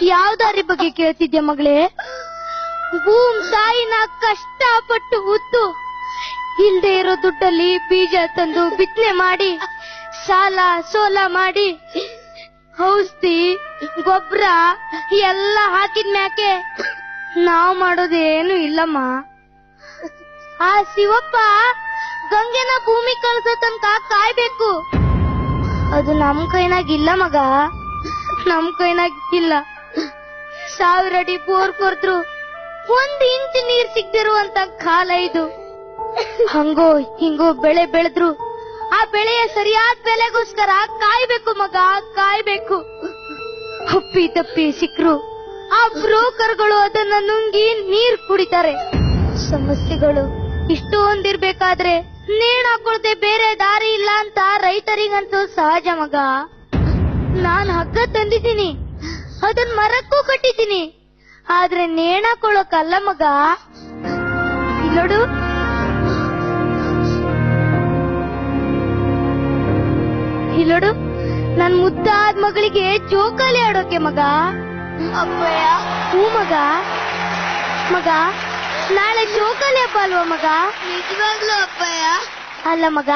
ಯಾವ ದಾರಿ ಬಗ್ಗೆ ಕೇಳ್ತಿದ್ಯ ಮಗಳೇ? ಭೂಮ್ ತಾಯಿನ ಕಷ್ಟಪಟ್ಟು ಉತ್ತು ಇಲ್ದೇ ಇರೋ ದುಡ್ಡಲ್ಲಿ ಬೀಜ ತಂದು ಬಿತ್ತನೆ ಮಾಡಿ ಸಾಲ ಸೋಲ ಮಾಡಿ ಔಷಧಿ ಗೊಬ್ಬರ ಎಲ್ಲ ಹಾಕಿದ್ಮ್ಯಾಕೆ ನಾವ್ ಮಾಡೋದೇನು ಇಲ್ಲಮ್ಮ. ಆ ಶಿವಪ್ಪ ಗಂಗೆನ ಭೂಮಿ ಕಳ್ಸೋ ತನಕ ಕಾಯ್ಬೇಕು. ಅದು ನಮ್ ಕೈನಾಗಿಲ್ಲ ಮಗ, ನಮ್ ಕೈನಾಗಿಲ್ಲ. 1000 ಅಡಿ ಬೋರ್ ಕೊರ್ದ್ರು 1 ಇಂಚ್ ನೀರ್ ಸಿಗ್ದಿರುವಂತ ಕಾಲ ಇದು. ಹಂಗೋ ಹಿಂಗೋ ಬೆಳೆ ಬೆಳೆದ್ರು ಆ ಬೆಳೆಯ ಸರಿಯಾದ ಬೆಲೆಗೋಸ್ಕರ ಕಾಯ್ಬೇಕು ಮಗ, ಕಾಯ್ಬೇಕು. ಹುಪ್ಪಿ ತಪ್ಪಿ ಸಿಕ್ರು ಆ ಬ್ರೋಕರ್ಗಳು ಅದನ್ನ ನುಂಗಿ ನೀರ್ ಕುಡಿತಾರೆ. ಸಮಸ್ಯೆಗಳು ಇಷ್ಟೊಂದಿರ್ಬೇಕಾದ್ರೆ ನೇಣ್ ಹಾಕೊಳ್ದೆ ಬೇರೆ ದಾರಿ ಇಲ್ಲ ಅಂತ ರೈತರಿಗಂತೂ ಸಹಜ ಮಗ. ನಾನ್ ಹಗ್ಗ ತಂದಿದ್ದೀನಿ, ಅದನ್ ಮರಕ್ಕೂ ಕಟ್ಟಿದ್ದೀನಿ, ಆದ್ರೆ ನೇಣ್ ಹಾಕೊಳ್ಳೋಕಲ್ಲ ಮಗ. ನೋಡು, ಇಲ್ಲೋಡು, ನನ್ ಮುದ್ದಾದ ಮಗಳಿಗೆ ಜೋಕಾಲಿ ಆಡೋಕೆ ಮಗ. ಅಪ್ಪಯ್ಯ. ಹೂ ಮಗ. ಮಗ, ನಾಳೆ ಜೋಕಾಲಿ ಹಬ್ಬ ಅಲ್ವಾ ಮಗ? ನಿಜವಾಗ್ಲೂ ಅಪ್ಪಯ್ಯ? ಅಲ್ಲ ಮಗ,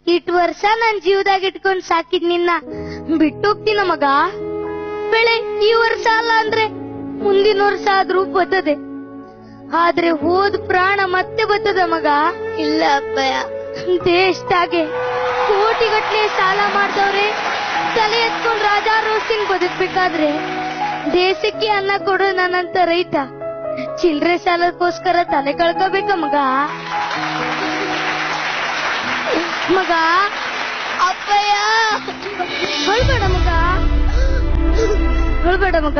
ಇಟ್ ವರ್ಷ ನನ್ ಜೀವದಾಗ ಇಟ್ಕೊಂಡ್ ಸಾಕಿದ್ ನಿನ್ನ ಬಿಟ್ಟೋಗ್ತೀನ ಮಗ. ಬೆಳೆ ಈ ವರ್ಷ ಅಲ್ಲ ಅಂದ್ರೆ ಮುಂದಿನ ವರ್ಷ ಆದ್ರೂ ಬರ್ತದೆ, ಆದ್ರೆ ಹೋದ್ ಪ್ರಾಣ ಮತ್ತೆ ಬರ್ತದ ಮಗ. ಇಲ್ಲ ಅಪ್ಪಯ್ಯ. ದೇಶದಾಗೆ ಕೋಟಿಗಟ್ಲೆ ಸಾಲ ಮಾಡ್ದವ್ರೆ ತಲೆ ಎತ್ಕೊಂಡ್ ರಾಜಾ ರೋಸಿಂಗ್ ಬದುಕ್ಬೇಕಾದ್ರೆ ದೇಶಕ್ಕೆ ಅನ್ನ ಕೊಡೋ ನನ್ನಂತ ರೈತ ಚಿಲ್ರೆ ಸಾಲಕ್ಕೋಸ್ಕರ ತಲೆ ಕಳ್ಕೋಬೇಕ ಮಗ. ಮಗ ಅಪ್ಪಯ್ಯ. ಹೊಳ್ಬೇಡ ಮಗ, ಹೊಳ್ಬೇಡ ಮಗ.